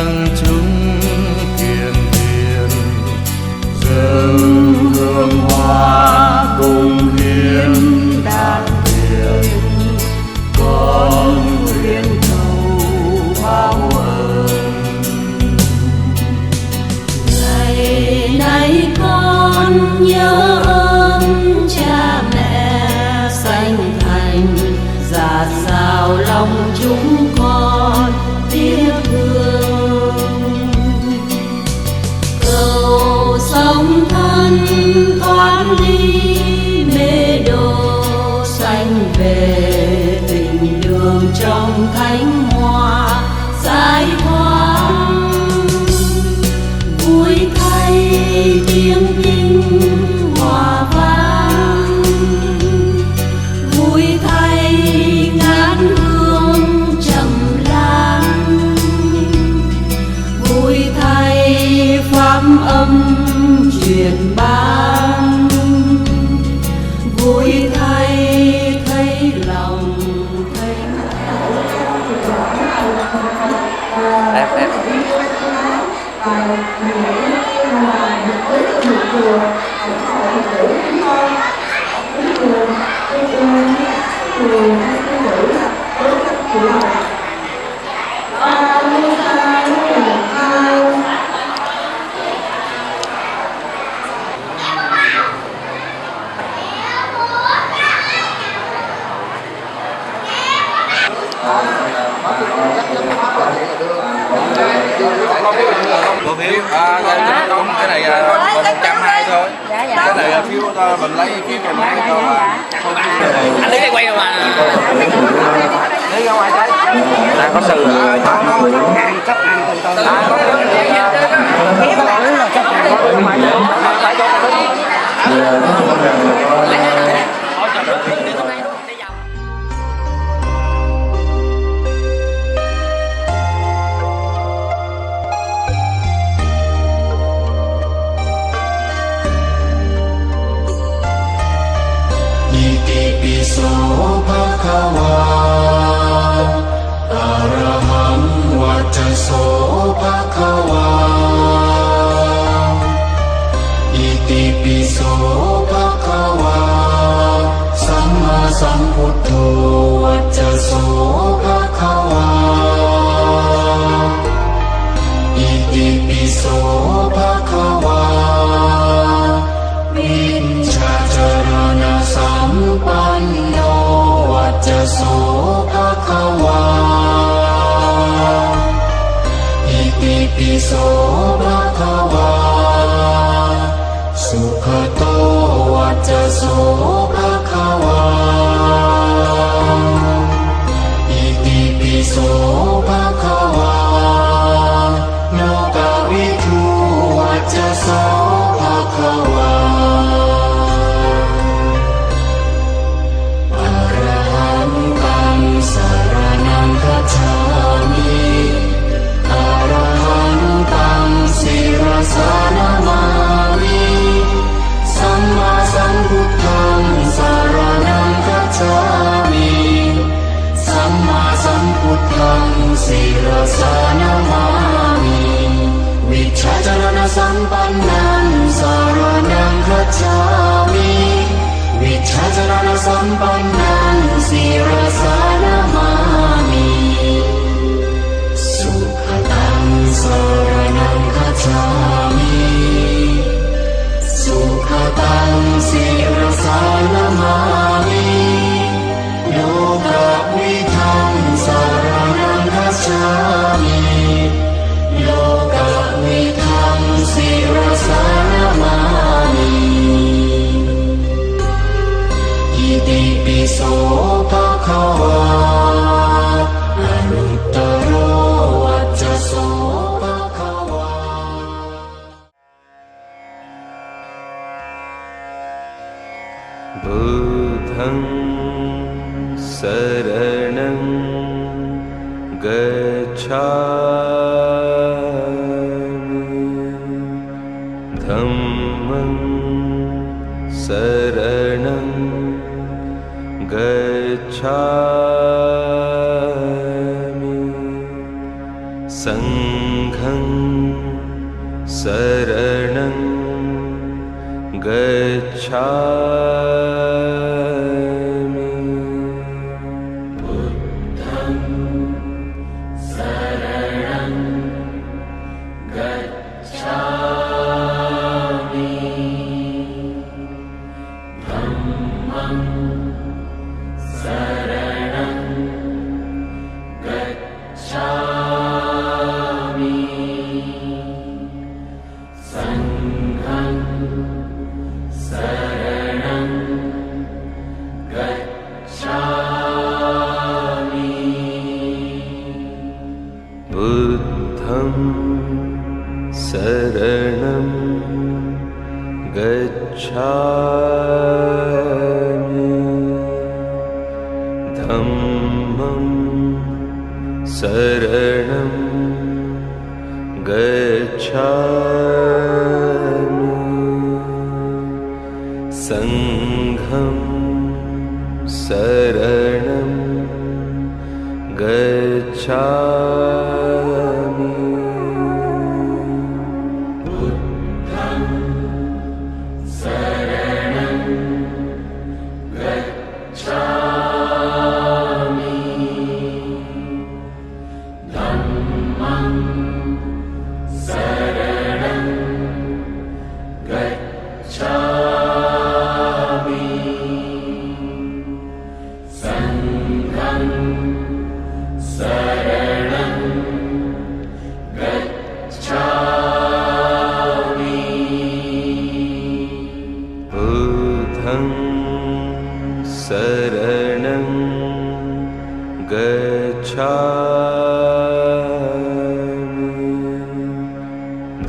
tăng chúng kiền thiện, dâng hương hoa cùng hiến đàn thiện. Con nguyện cầu báo ơn. Ngày nay con nhớ ơn cha mẹ sanh thành, dạt dào lòng chúng con tiếc thương. Cầu song thân thoát ly mê đồ, sanh về tình đường trong thánh hoa giải thoát. Vui thay tiếng kinh hòa vang, vui thay ngát hương trầm lan, vui thay pháp âm truyền ban, vui thay thấy lòng thấy Cô phiếu cái này 120 thôi. Cái này phiếu mình lấy phiếu cho mấy thôi mà. Anh lấy cái quay rồi mà. Lấy ra ngoài trái. Có sự. Buddhang saranang gacchami, dhammang saranang gacchami, sanghang बुद्धं शरणं गच्छामि बुद्धं शरणं गच्छामि धम्मं शरणं गच्छामि संघं शरणं गच्छामि बुद्धं शरणं गच्छामि धम्मं शरणं गच्छामि संघं शरणं गच्छामि बुद्धं शरणं गच्छामि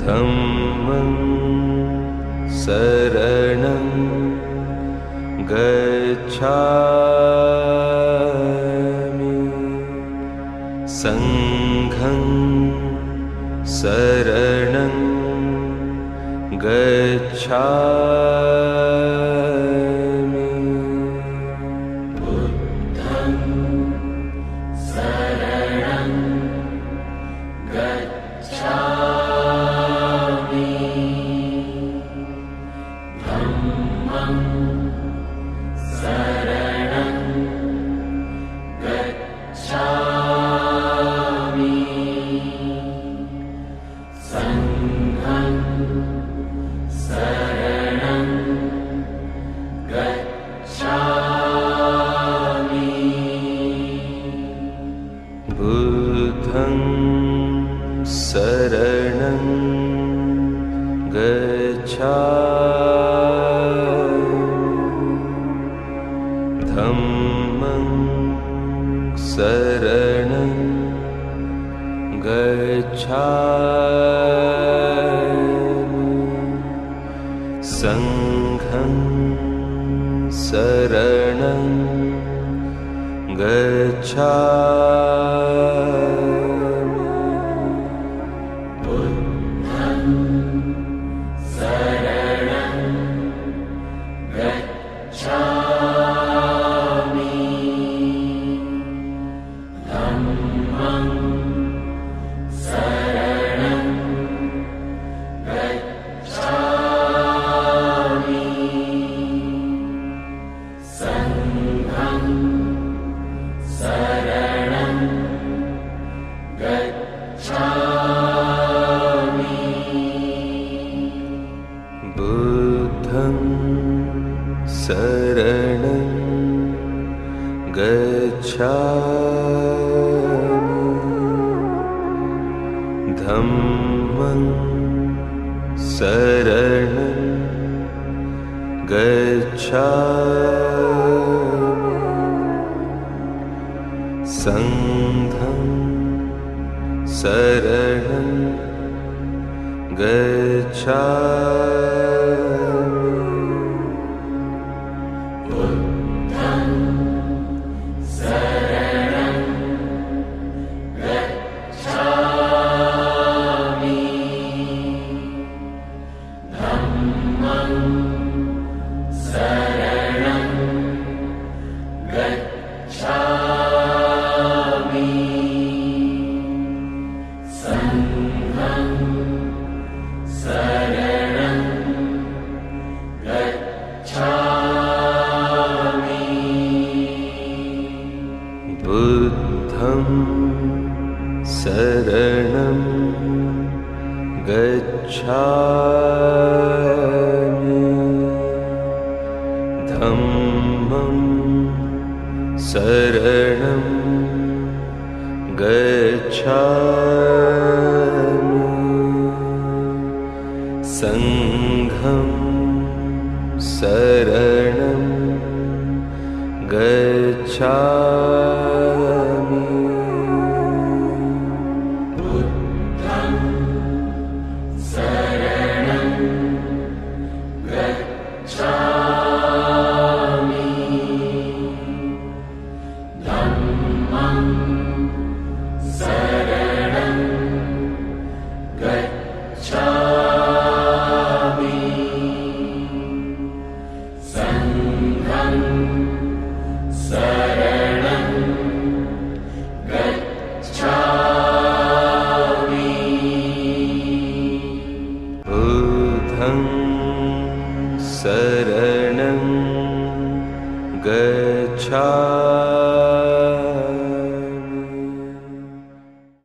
धम्मं शरणं गच्छामि संघं शरणं गच्छामि बुद्धं शरणं गच्छामि धम्मं शरणं गच्छामि संघं शरणं गच्छामि बुद्धं शरणं गच्छामि धम्मं शरणं गच्छामि संघं शरणं गच्छामि बुद्धं शरणं गच्छामि धम्मं शरणं गच्छामि संघं शरणं गच्छामि बुद्धं शरणं गच्छामि धम्मं शरणं गच्छामि संघं शरणं गच्छामि बुद्धं शरणं गच्छामि धम्मं शरणं गच्छामि संघं शरणं गच्छामि बुद्धं शरणं गच्छामि धम्मं शरणं गच्छामि संघं बुद्धं शरणं गच्छामि धम्मं शरणं गच्छामि